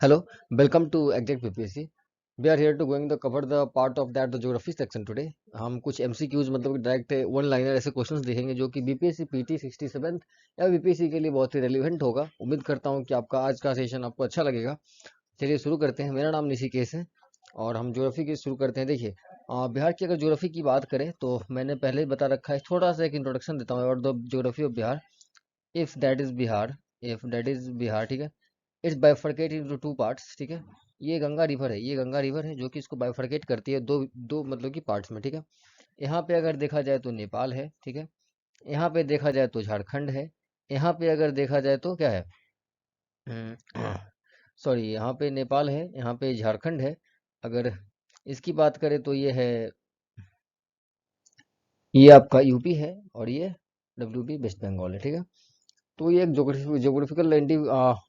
Hello, welcome to Exact BPSC. We are here to going to cover the part of that the geography section today. हम कुछ MCQs मतलब direct one liner ऐसे questions देखेंगे जो कि BPSC PT 67 या BPSC के लिए बहुत ही रेलिवेंट होगा। उम्मीद करता हूँ कि आपका आज का सेशन आपको अच्छा लगेगा। चलिए शुरू करते हैं। मेरा नाम ऋषिकेश है और हम ज्योग्राफी की शुरू करते हैं। देखिए, बिहार की अगर ज्योग्राफी की बात करें तो मैंने पहले ही बता रखा है, थोड़ा सा एक इंट्रोडक्शन देता हूँ और the geography of Bihar. If that is Bihar, if that is Bihar, ठीक है। It's bifurcate into two parts, ठीक है। ये गंगा रिवर है, ये गंगा रिवर है जो कि इसको बाइफरकेट करती है दो दो मतलब कि पार्ट्स में, ठीक है। यहाँ पे अगर देखा जाए तो नेपाल है, ठीक है। यहाँ पे देखा जाए तो झारखंड है। यहाँ पे अगर देखा जाए तो क्या है, सॉरी, यहाँ पे नेपाल है, यहाँ पे झारखंड है। अगर इसकी बात करें तो ये आपका यूपी है और ये WP वेस्ट बंगाल है, ठीक है। तो ये एक जोग्राफिकल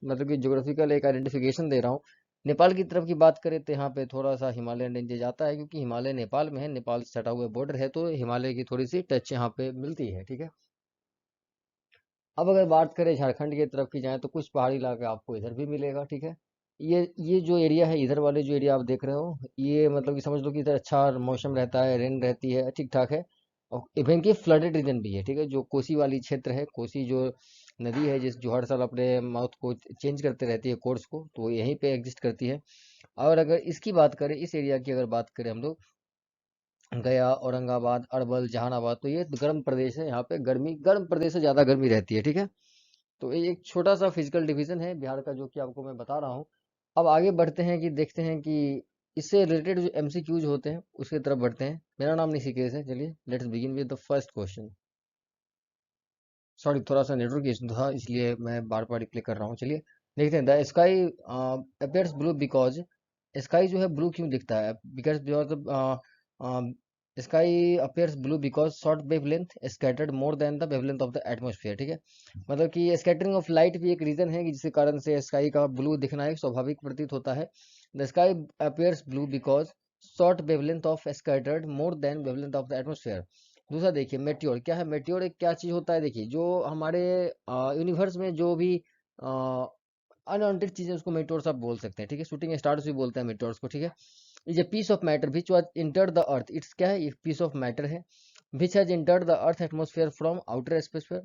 मतलब कि जोग्राफिकल एक आइडेंटिफिकेशन दे रहा हूँ। नेपाल की तरफ की बात करें तो यहाँ पे थोड़ा सा हिमालयन रेंजेज आता है, क्योंकि हिमालय नेपाल में है, नेपाल से सटा हुआ बॉर्डर है, तो हिमालय की थोड़ी सी टच यहाँ पे मिलती है, ठीक है। अब अगर बात करें झारखंड की तरफ की जाए तो कुछ पहाड़ी इलाका आपको इधर भी मिलेगा, ठीक है। ये जो एरिया है, इधर वाले जो एरिया आप देख रहे हो, ये मतलब कि समझ लो कि इधर अच्छा मौसम रहता है, रेन रहती है, ठीक ठाक है। और इवन की फ्लडेड रीजन भी है, ठीक है। जो कोसी वाली क्षेत्र है, कोसी जो नदी है, जिस जो हर साल अपने माउथ को चेंज करते रहती है कोर्स को, तो वो यहीं पे एग्जिस्ट करती है। और अगर इसकी बात करें, इस एरिया की अगर बात करें हम लोग, गया, औरंगाबाद, अरवल, जहानाबाद, तो ये गर्म प्रदेश है। यहाँ पे गर्मी, गर्म प्रदेश से ज्यादा गर्मी रहती है, ठीक है। तो ये एक छोटा सा फिजिकल डिवीजन है बिहार का, जो कि आपको मैं बता रहा हूँ। अब आगे बढ़ते हैं कि देखते हैं कि इससे रिलेटेड जो MCQs होते हैं उसकी तरफ बढ़ते हैं। मेरा नाम ऋषिकेश है। चलिए let's begin with the first question. Sorry, थोड़ा सा नेटवर्क इशू था, इसलिए मैं बार बार रिप्ले कर रहा हूँ। चलिए देखते हैं। The sky appears blue because, sky जो है ब्लू क्यों दिखता है? Because sky appears blue because short wavelength scattered more than the wavelength of the atmosphere, ठीक है। मतलब कि स्कैटरिंग ऑफ लाइट भी एक रीजन है कि जिसके कारण से स्काई का ब्लू दिखना एक स्वाभाविक प्रतीत होता है। The sky appears blue because short wavelength of scattered more than wavelength of the atmosphere. दूसरा देखिए, मेट्योर क्या है? मेट्योर एक क्या चीज होता है? देखिए, जो हमारे यूनिवर्स में जो भी अनवांटेड चीजें, उसको मेट्योर्स आप बोल सकते हैं, ठीक है। शूटिंग स्टार्स भी बोलते हैं मेट्योर्स को, ठीक है। Is a piece of matter which was entered the earth, it's क्या है? एक पीस ऑफ मैटर है which has entered the earth atmosphere from outer space sphere,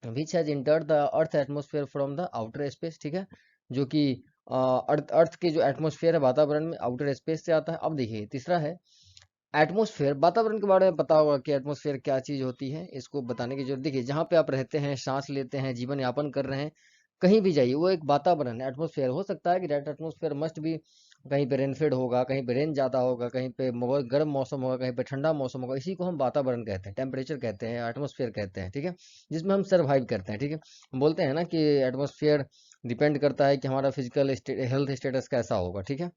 which has entered the earth atmosphere from the outer space, ठीक है। जो कि अर्थ के जो एटमोस्फेयर है, वातावरण में, आउटर स्पेस से आता है। अब देखिए तीसरा है एटमॉस्फेयर। वातावरण के बारे में पता होगा कि एटमॉस्फेयर क्या चीज होती है, इसको बताने की जरूरत। देखिए, जहाँ पे आप रहते हैं, सांस लेते हैं, जीवन यापन कर रहे हैं, कहीं भी जाइए, वो एक वातावरण है, एटमॉस्फेयर। हो सकता है कि दैट एटमॉस्फेयर मस्ट भी, कहीं पे रेनफेड होगा, कहीं पे रेन ज्यादा होगा, कहीं पे बहुत गर्म मौसम होगा, कहीं पे ठंडा मौसम होगा। इसी को हम वातावरण कहते हैं, टेम्परेचर कहते हैं, एटमॉस्फेयर कहते हैं, ठीक है। जिसमें हम सर्वाइव करते हैं, ठीक है। हम बोलते हैं ना कि एटमॉस्फेयर डिपेंड करता है कि हमारा फिजिकल हेल्थ स्टेटस कैसा होगा, ठीक है।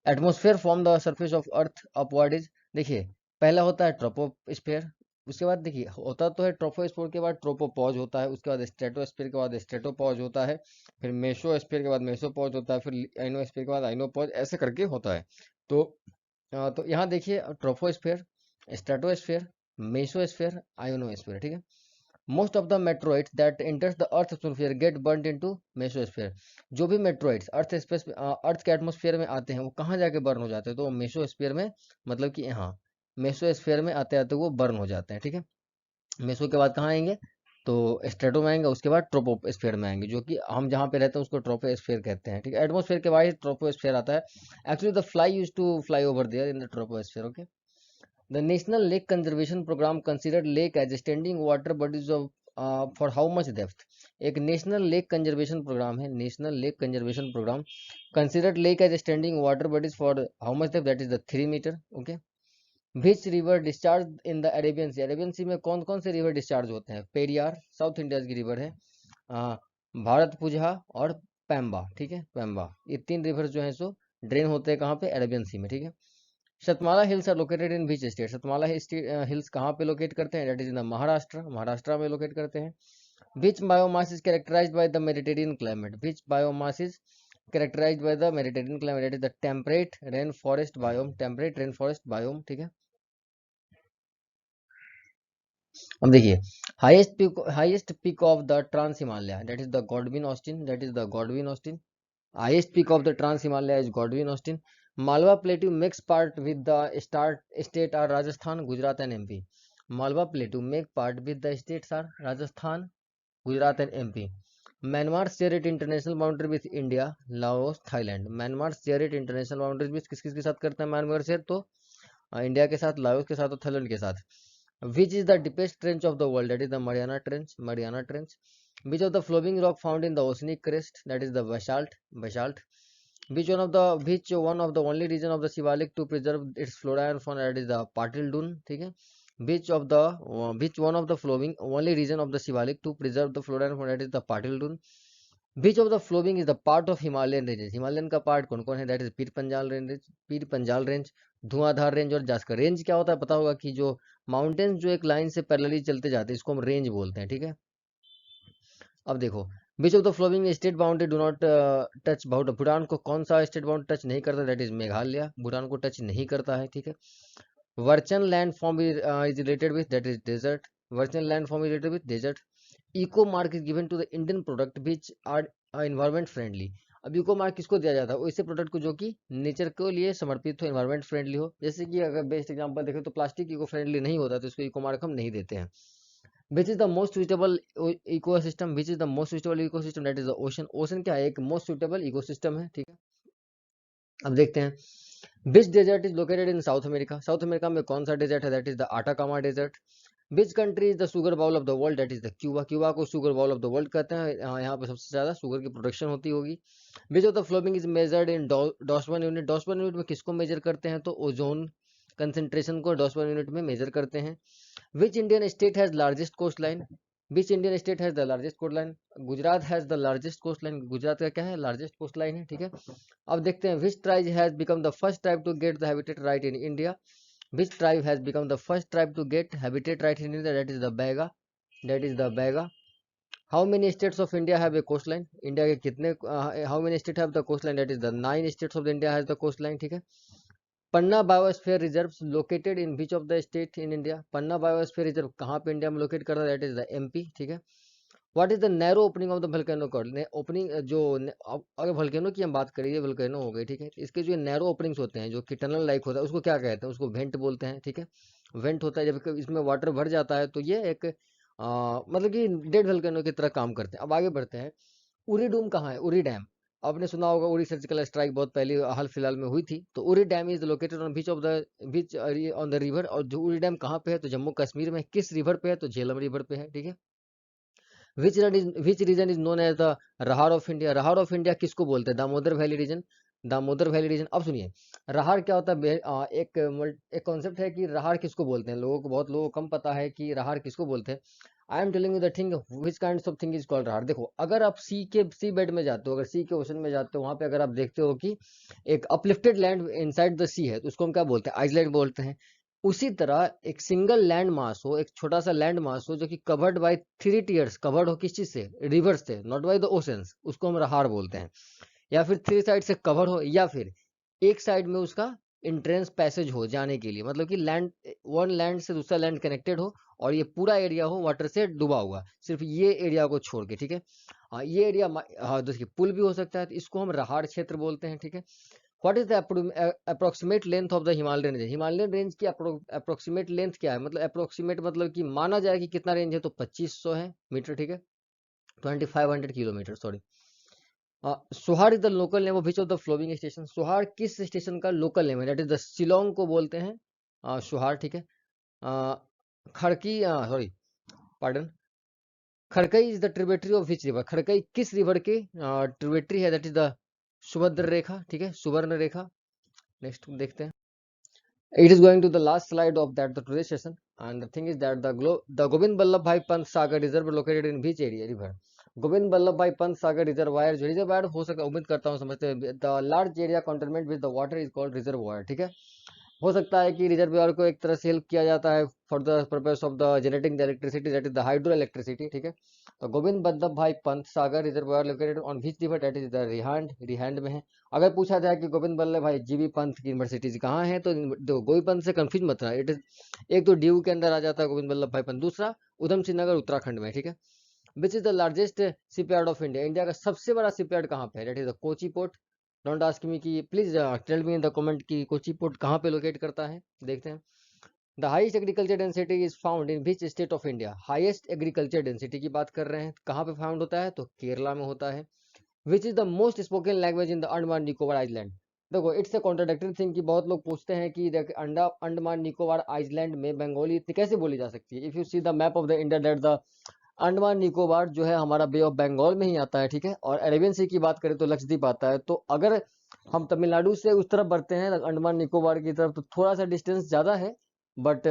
Atmosphere from the surface of earth upward is, देखिए, पहला होता है ट्रोपोस्फेयर। उसके बाद देखिए, होता तो है ट्रोपोस्फेयर के बाद ट्रोपोपॉज होता है, उसके बाद स्ट्रेटोस्फेयर के बाद स्ट्रेटोपॉज होता है, फिर मेसोस्फेयर के बाद मेसोपॉज होता है, फिर आइनोस्फेयर के बाद आइनोपॉज, ऐसे करके होता है। तो तो यहाँ देखिए, ट्रोपोस्फेयर, स्ट्रेटोस्फेयर, मेसोस्फेयर, आयोनोस्फेयर, ठीक है। Most of the meteoroids that enters the earth atmosphere get burnt into mesosphere। जो भी मेट्रोइड्स अर्थ के एटमोस्फेयर में आते हैं, वो कहाँ जाके बर्न हो जाते हैं? तो मेसोस्फेयर में, मतलब कि यहाँ मेसोस्फेयर में आते आते वो बर्न हो जाते हैं, ठीक है। मेसो के बाद कहाँ आएंगे? तो स्ट्रेटो में आएंगे, उसके बाद ट्रोपोस्फेयर में आएंगे, जो कि हम जहाँ पे रहते हैं उसको ट्रोपोस्फेयर कहते हैं, ठीक है। एटमोस्फेयर के बाद ट्रोपोस्फेयर आता है। Actually the fly use to fly over there in the troposphere, okay. The National Lake Conservation Program considered lake as standing water bodies of for how much depth? एक national lake conservation programme है, national lake conservation programme considered lake as standing water bodies for how much depth? That is the 3 metre, okay. Which river discharge in the Arabian sea? Arabian sea में कौन कौन से river discharge होते हैं? Periyar, south India की river है, भारतपुझा और पैम्बा, ठीक है, पैम्बा। ये तीन रिवर जो है सो ड्रेन होते हैं कहाँ पे? अरेबियन सी में, ठीक है। Satmala hills are located in which state? Satmala hills कहाँ पे लोकेट करते हैं? That is in the Maharashtra, Maharashtra में लोकेट करते हैं। Which biomass is characterised by the Mediterranean climate? Which biomass is characterised by the Mediterranean climate? That is the temperate rain forest biome, temperate rain forest biome, ठीक है। अब देखिए, highest peak of the trans Himalaya, that is the Godwin Austin, that is the Godwin Austin. Highest peak of the Trans Himalaya is Godwin Austen. Malwa Plateau makes part with the state are Rajasthan, Gujarat and MP. Malwa Plateau make part with the states are Rajasthan, Gujarat and MP. Myanmar share its international boundary with India, Laos, Thailand. Myanmar share its international boundaries with किस किस के साथ करता है Myanmar share? तो India के साथ, Laos के साथ और थाईलैंड के साथ. Which is the deepest trench of the world? That is the Mariana Trench. Mariana Trench. Which of the flowing rock found in the oceanic crest? That is the basalt. Basalt. Which one of the only region of the Shivalik to preserve its flora and fauna? That is the Patil Dun. ठीक है. Which one of the flowing only region of the Shivalik to preserve the flora and fauna? That is the Patil Dun. Which of the flowing is the part of Himalayan ranges? Himalayan का part कौन कौन है? That is Pir Panjal range, Pir Panjal range, Dhuandhar range और Zanskar range. क्या होता है पता होगा कि जो माउंटेन्स जो एक लाइन से पैरेलली चलते जाते हैं इसको हम रेंज बोलते हैं. ठीक है. अब देखो, which of the flowing state boundary do not touch. Bhutan को कौन सा स्टेट बाउंड्री टच नहीं करता? That is Meghalaya. भूटान को टच नहीं करता है. ठीक है. Barchan land form is related with, that is desert. Barchan land form is related with desert. Eco mark is given to the Indian product which are environment friendly. अब eco mark किसको दिया जाता है? वैसे प्रोडक्ट को जो कि nature के लिए समर्पित हो, एनवायरमेंट फ्रेंडली हो. जैसे कि अगर बेस्ट एग्जांपल देखें तो प्लास्टिक इको फ्रेंडली नहीं होता तो इसको इको मार्क हम नहीं देते हैं. विच is the most suitable ecosystem? Which is the most suitable ecosystem? That is the ocean. Ocean क्या है? एक मोस्ट सुइटेबल इकोसिस्टम है. ठीक है. अब देखते हैं, which desert is located in South America? South America में कौन सा डेजर्ट है? That is the Atacama desert. Which country is the sugar bowl of the world? That is the Cuba. Cuba को sugar bowl of the world कहते हैं. यहाँ पे सबसे ज्यादा शुगर की प्रोडक्शन होती होगी. Which of the following is measured in Dobson unit? Dobson unit में किसको मेजर करते हैं? तो ओजोन कंसेंट्रेशन को डॉसबर्न यूनिट में मेजर करते हैं. Which Indian state has largest coast line? Which Indian state has the largest coast line? Gujarat has the largest coast line. Gujarat का क्या है? लार्जेस्ट कोस्ट लाइन है. ठीक है. अब देखते हैं, which tribe has become the first tribe to get the habitat right in India? Which tribe has become the first tribe to get habitat right in India? That is the Baiga. That is the Baiga. How many states of India have a coastline? India के कितने how many states have the coastline? That is the 9 states of India has the coastline. ठीक है. Panna biosphere reserve located in which of the state in India? Panna biosphere reserve कहाँ पे India में locate करता है? That is the MP. ठीक है. What is the narrow opening of the volcano called? Opening जो अगर वोल्केनो की हम बात करें, ये वोल्केनो हो गई. ठीक है. इसके जो नैरो ओपनिंग्स होते हैं जो कि टनल लाइक होता है उसको क्या कहते हैं? उसको वेंट बोलते हैं. ठीक है. वेंट होता है जब इसमें वाटर भर जाता है तो ये एक मतलब कि डेड वोल्केनो की तरह काम करते हैं. अब आगे बढ़ते हैं. उरी डूम कहाँ है? उरी डैम. आपने सुना होगा उरी सर्जिकल स्ट्राइक बहुत पहले हाल फिलहाल में हुई थी. तो Uri dam is located on beach of the beach on the river. और जो उरी डैम कहाँ पे है? तो जम्मू कश्मीर में. किस रिवर पे है? तो झेलम रिवर पे है. ठीक है. Which region is known as the Ruhr of India? Ruhr of India किसको बोलते हैं? Damodar valley region. Damodar valley region. अब सुनिए, रहार क्या होता है? एक कॉन्सेप्ट है कि रहार किसको बोलते हैं. बहुत लोगों को कम पता है कि रहार किसको बोलते हैं. I am telling you the thing which kind of thing is called Ruhr. देखो, अगर आप सी बेड में जाते हो, अगर सी के ओशन में जाते हो, वहां पे अगर आप देखते हो कि एक अपलिफ्टेड लैंड इनसाइड द सी है तो उसको हम क्या बोलते हैं? आइसलैंड बोलते हैं. उसी तरह एक सिंगल लैंड मास हो, एक छोटा सा लैंड मास हो जो कि कवर्ड बाय 3 टीयर्स, कवर्ड हो किस चीज से? रिवर से, नॉट बाय द ओशंस, उसको हम रहार बोलते हैं. या फिर 3 साइड से कवर हो, या फिर एक साइड में उसका एंट्रेंस पैसेज हो जाने के लिए, मतलब कि लैंड वन लैंड से दूसरा लैंड कनेक्टेड हो और ये पूरा एरिया हो वाटर से डूबा हुआ, सिर्फ ये एरिया को छोड़ के. ठीक है. ये एरिया देखिए पुल भी हो सकता है, तो इसको हम रहार क्षेत्र बोलते हैं. ठीक है. What is the approximate length of the Himalayan range? Himalayan range की अप्रोक्सीमेट लेंथ क्या है? मतलब अप्रोक्सीमेट मतलब कि माना जाए कि कितना रेंज है, तो 2500 है मीटर. ठीक है. 2500 kilometre, sorry. Sohra is the local name of which of the following station? Sohra किस स्टेशन का लोकल नेम है? दैट इज द शिलोंग को बोलते हैं सोहार. ठीक है. Kharki sorry pardon Kharkai is the tributary of which river? Kharkai किस रिवर के ट्रिब्यूटरी है? दैट इज द सुभद्र रेखा. ठीक है. सुवर्ण रेखा. नेक्स्ट देखते हैं. It is going to the last slide of that the today's session, and the thing is that the Govind Ballabh Bhai Pant Sagar Reserve located in which area river? Govind Ballabh Bhai Pant Sagar reservoir, जो reservoir हो सकता है, उम्मीद करता हूँ समझते हैं. The large area containment with the water is called reservoir. ठीक है. हो सकता है कि रिजर्वायर को एक तरह से हेल्प किया जाता है for the purpose of the generating the electricity, that is the hydro electricity. ठीक है. तो Govind Ballabh Bhai Pant Sagar reservoir located on which river? That is the Rihand. Rihand में है. अगर पूछा जाए कि गोविंद बल्लभ भाई जीबी पंत की यूनिवर्सिटीज कहाँ है, तो गोविंद पंत से कंफ्यूज मत रहा. इट इज एक तो ड्यू के अंदर आ जाता है गोविंद बल्लभ भाई पंत, दूसरा उधम सिंह नगर उत्तराखंड में. ठीक है. Which is the largest shipyard of India, India का सबसे बड़ा शिपयार्ड कहाँ पे है, that is the Kochi port. Don't ask me कि please tell me in the comment कि कोची पोर्ट कहाँ पे लोकेट करता है, देखते हैं। The highest agriculture density is found in which state of India, highest agriculture density की बात कर रहे हैं, कहाँ पे फाउंड होता है, तो केरला में होता है। Which is the most spoken language in the Andaman Nicobar island, देखो इट्स ए कॉन्ट्राडिक्टरी थिंग कि बहुत लोग पूछते हैं कि अंडमान निकोबार आइलैंड में बंगाली कैसे बोली जा सकती है। If you see the map of the India, that the Andaman Nicobar जो है हमारा बे ऑफ बंगाल में ही आता है, ठीक है। और अरेबियन सी की बात करें तो लक्षद्वीप आता है। तो अगर हम तमिलनाडु से उस तरफ बढ़ते हैं अंडमान निकोबार की तरफ, तो थोड़ा सा डिस्टेंस ज़्यादा है, बट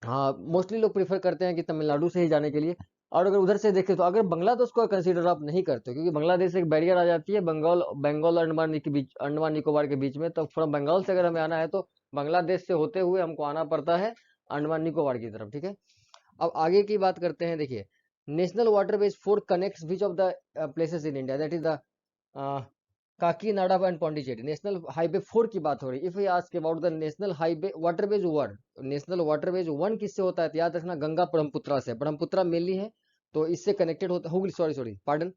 हाँ मोस्टली लोग प्रेफर करते हैं कि तमिलनाडु से ही जाने के लिए। और अगर उधर से देखें तो अगर बांग्लादेश को कंसीडर आप नहीं करते, क्योंकि बांग्लादेश एक बैरियर आ जाती है बंगाल और अंडमान के बीच, अंडमान निकोबार के बीच में, तो फ्रॉम बंगाल से अगर हमें आना है तो बांग्लादेश से होते हुए हमको आना पड़ता है अंडमान निकोबार की तरफ, ठीक है। अब आगे की बात करते हैं, देखिए national waterways 4 connects which of the places in India, that is the Kakinada and Pondicherry. National highway 4 की बात हो रही है। If we ask about the national highway waterways 1, national waterways 1 किससे होता है, तो याद रखना गंगा ब्रह्मपुत्रा से, ब्रह्मपुत्रा मेनली है तो इससे कनेक्टेड होता, हुगली, सॉरी पार्डन,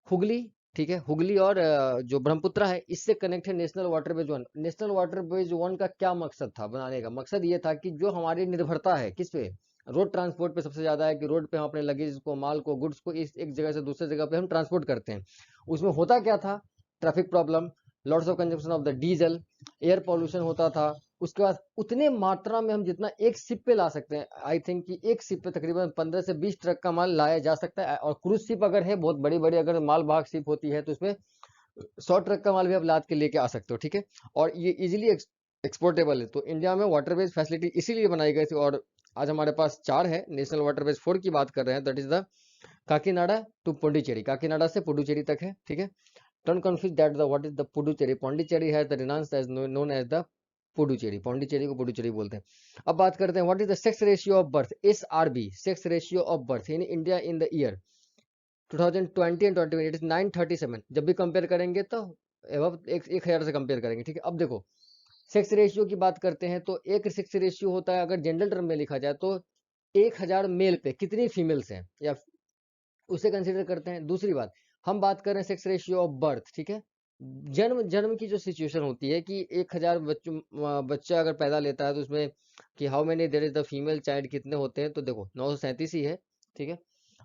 हुगली, ठीक है, हुगली और जो ब्रह्मपुत्रा है इससे कनेक्ट है नेशनल वाटरवेज 1। नेशनल वाटरवेज 1 का क्या मकसद था बनाने का, मकसद ये था कि जो हमारी निर्भरता है किस पे, रोड ट्रांसपोर्ट पे सबसे ज्यादा है, कि रोड पे हम अपने लगेज को, माल को, गुड्स को इस एक जगह से दूसरे जगह पे हम ट्रांसपोर्ट करते हैं। उसमें होता क्या था, traffic problem, lots of consumption of the diesel, air pollution होता था। उसके बाद उतने मात्रा में हम जितना एक शिप पे ला सकते हैं, आई थिंक कि एक शिप पे तकरीबन 15 से 20 ट्रक का माल लाया जा सकता है। और क्रूज शिप अगर है, बहुत बड़ी बड़ी अगर माल वाहक शिप होती है, तो उसमें 100 ट्रक का माल भी आप लाद के लेके आ सकते हो, ठीक है। और ये इजीली एक्सपोर्टेबल है। तो इंडिया में वाटरवेज फैसिलिटी इसीलिए बनाई गई थी। और आज हमारे पास 4 है, नेशनल वाटरवेज 4 की बात कर रहे हैं, that is the Kakinada to Puducherry, Kakinada से पुडुचेरी तक है, ठीक है। Don't confuse that the what is the Puducherry. Pondicherry has the renowned as known as the Puducherry, Pondicherry को पुडुचेरी बोलते हैं। अब बात करते हैं what is the sex ratio of birth, SRB, sex ratio of birth in India in the year 2020 and 21, it is 937। जब भी compare करेंगे तो एबव 1000 से कंपेयर करेंगे, ठीक है। अब देखो सेक्स रेशियो की बात करते हैं तो एक सेक्स रेशियो होता है, अगर जनरल टर्म में लिखा जाए तो 1000 मेल पे कितनी फीमेल्स हैं, या उसे कंसिडर करते हैं। दूसरी बात, हम बात कर रहे हैं सेक्स रेशियो ऑफ बर्थ, ठीक है। जन्म जन्म की जो सिचुएशन होती है कि 1000 बच्चा अगर पैदा लेता है तो उसमें कि how many there is the female child कितने होते हैं, तो देखो 937 ही है, ठीक है।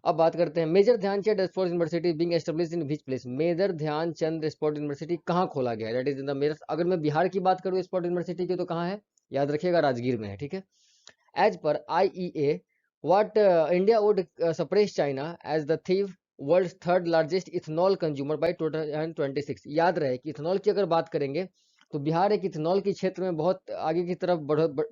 अब बात करते हैं major Dhyanchand sports university being established in which place, major Dhyanchand sports university कहाँ खोला गया है, that is in the Meerut. अगर मैं बिहार की बात करूँ स्पोर्ट्स यूनिवर्सिटी की, तो कहाँ है, याद रखिएगा राजगीर में है, ठीक है। As per IEA what India would suppress China as the thief world's third largest ethanol consumer by 2026। याद रहे कि इथेनॉल की अगर बात करेंगे तो बिहार एक इथेनॉल की क्षेत्र में बहुत आगे की तरफ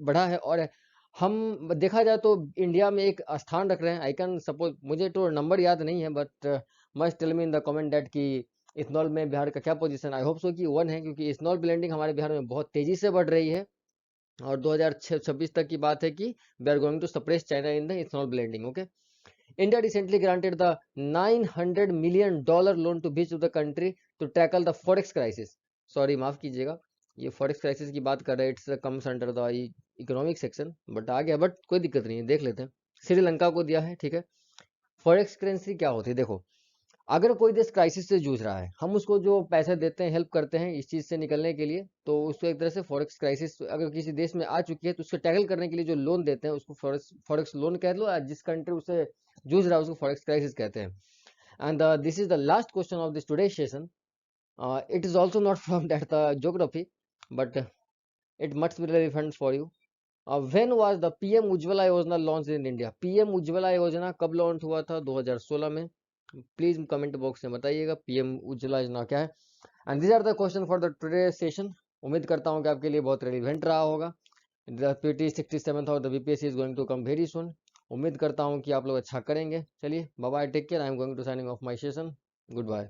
बढ़ा है। और हम देखा जाए तो इंडिया में एक स्थान रख रहे हैं। आई कैन सपोज, मुझे तो नंबर याद नहीं है, but must tell me in the comment that कि इथेनॉल में बिहार का क्या पोजीशन। आई होप सो कि 1 है, क्योंकि इथेनॉल ब्लेंडिंग हमारे बिहार में बहुत तेजी से बढ़ रही है। और 2026 तक की बात है कि we are going to suppress China in the ethanol blending, okay. India recently granted the $900 million loan to beach of the country to tackle the forex crisis. Sorry माफ कीजिएगा, ये फॉरेक्स क्राइसिस की बात कर रहे हैं, it's comes under the economic section, but आ गया, बट कोई दिक्कत नहीं है, देख लेते हैं। श्रीलंका को दिया है, ठीक है। फॉरेक्स करेंसी क्या होती है, देखो अगर कोई देश क्राइसिस से जूझ रहा है, हम उसको जो पैसे देते हैं, हेल्प करते हैं इस चीज से निकलने के लिए, तो उसको एक तरह से फॉरेक्स क्राइसिस अगर किसी देश में आ चुकी है तो उसको टैकल करने के लिए जो लोन देते हैं उसको फॉरेक्स लोन कह लो। जिस कंट्री उसे जूझ रहा है उसको फॉरेक्स क्राइसिस कहते हैं। And this is the last question of this today session. It is also not from that the geography, but it must be relevant for you. When was the PM Ujjwala Yojana launch in India, PM Ujjwala Yojana कब launch हुआ था, 2016 में। Please comment box में बताइएगा PM Ujjwala Yojana क्या है। And these are the question for the today session. उम्मीद करता हूँ कि आपके लिए बहुत रेलिवेंट रहा होगा। द PT 67th और the BPSC is going to come very soon. उम्मीद करता हूँ कि आप लोग अच्छा करेंगे। चलिए bye bye, take care, I am going to signing off my session. Good bye.